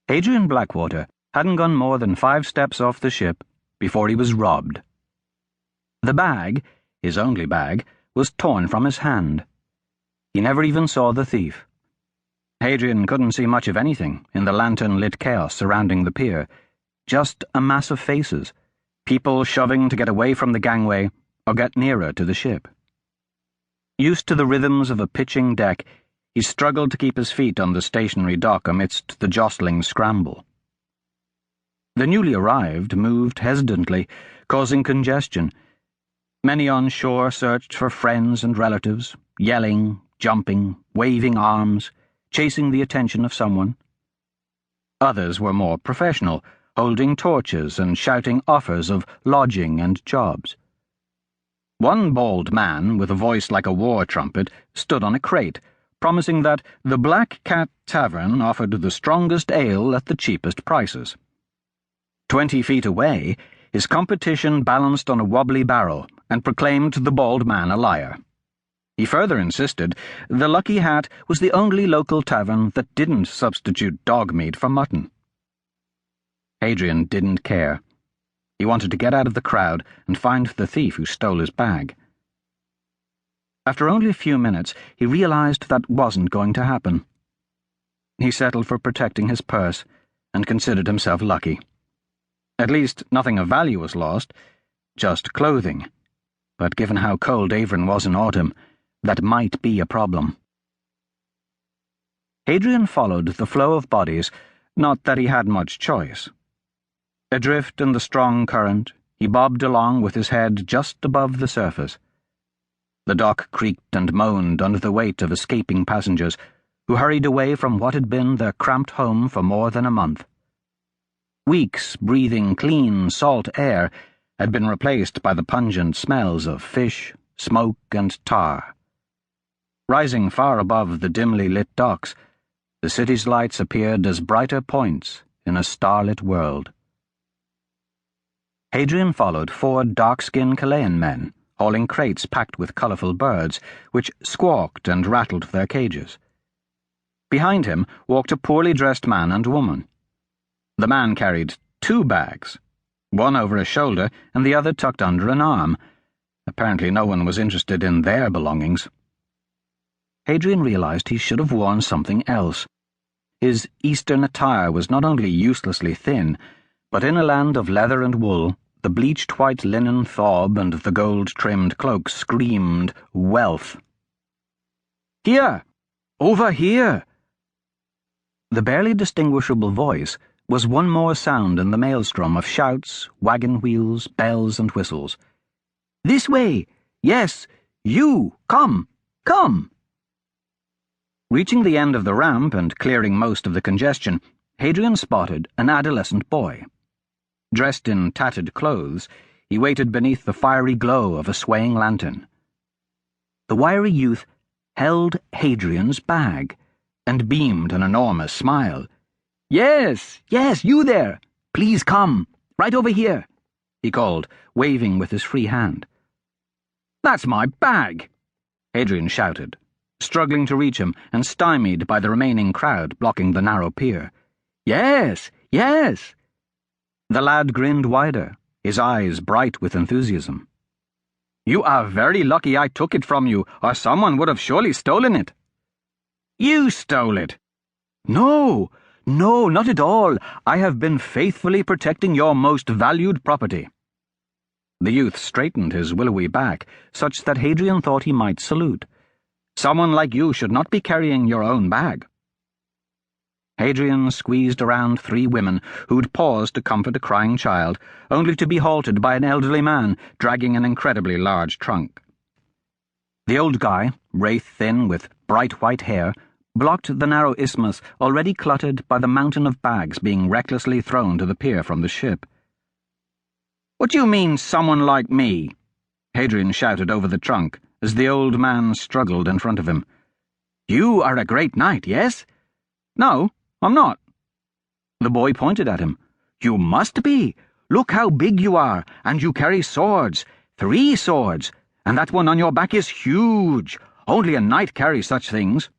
Hadrian Blackwater hadn't gone more than 5 steps off the ship before he was robbed. The bag, his only bag, was torn from his hand. He never even saw the thief. Hadrian couldn't see much of anything in the lantern-lit chaos surrounding the pier, just a mass of faces, people shoving to get away from the gangway or get nearer to the ship. Used to the rhythms of a pitching deck, he struggled to keep his feet on the stationary dock amidst the jostling scramble. The newly arrived moved hesitantly, causing congestion. Many on shore searched for friends and relatives, yelling, jumping, waving arms, chasing the attention of someone. Others were more professional, holding torches and shouting offers of lodging and jobs. One bald man, with a voice like a war trumpet, stood on a crate, promising that the Black Cat Tavern offered the strongest ale at the cheapest prices. 20 feet away, his competition balanced on a wobbly barrel and proclaimed the bald man a liar. He further insisted the Lucky Hat was the only local tavern that didn't substitute dog meat for mutton. Hadrian didn't care. He wanted to get out of the crowd and find the thief who stole his bag. After only a few minutes, he realized that wasn't going to happen. He settled for protecting his purse and considered himself lucky. At least nothing of value was lost, just clothing. But given how cold Avon was in autumn, that might be a problem. Hadrian followed the flow of bodies, not that he had much choice. Adrift in the strong current, he bobbed along with his head just above the surface. The dock creaked and moaned under the weight of escaping passengers, who hurried away from what had been their cramped home for more than a month. Weeks breathing clean, salt air had been replaced by the pungent smells of fish, smoke, and tar. Rising far above the dimly lit docks, the city's lights appeared as brighter points in a starlit world. Hadrian followed 4 dark-skinned Chilean men, hauling crates packed with colourful birds, which squawked and rattled their cages. Behind him walked a poorly dressed man and woman. The man carried 2 bags, one over a shoulder and the other tucked under an arm. Apparently no one was interested in their belongings. Hadrian realized he should have worn something else. His Eastern attire was not only uselessly thin, but in a land of leather and wool, the bleached white linen thob and the gold-trimmed cloak screamed wealth. "Here! Over here!" The barely distinguishable voice was one more sound in the maelstrom of shouts, wagon wheels, bells, and whistles. "This way! Yes! You! Come! Come!" Reaching the end of the ramp and clearing most of the congestion, Hadrian spotted an adolescent boy. Dressed in tattered clothes, he waited beneath the fiery glow of a swaying lantern. The wiry youth held Hadrian's bag and beamed an enormous smile. "Yes, yes, you there! Please come, right over here," he called, waving with his free hand. "That's my bag!" Hadrian shouted, struggling to reach him and stymied by the remaining crowd blocking the narrow pier. "Yes, yes!" The lad grinned wider, his eyes bright with enthusiasm. "You are very lucky I took it from you, or someone would have surely stolen it." "You stole it!" "No, no, not at all. I have been faithfully protecting your most valued property." The youth straightened his willowy back, such that Hadrian thought he might salute. "Someone like you should not be carrying your own bag." Hadrian squeezed around 3 women who'd paused to comfort a crying child, only to be halted by an elderly man dragging an incredibly large trunk. The old guy, wraith-thin with bright white hair, blocked the narrow isthmus already cluttered by the mountain of bags being recklessly thrown to the pier from the ship. "What do you mean, someone like me?" Hadrian shouted over the trunk as the old man struggled in front of him. "You are a great knight, yes?" "No, I'm not." The boy pointed at him. "You must be. Look how big you are, and you carry swords, 3 swords, and that one on your back is huge. Only a knight carries such things."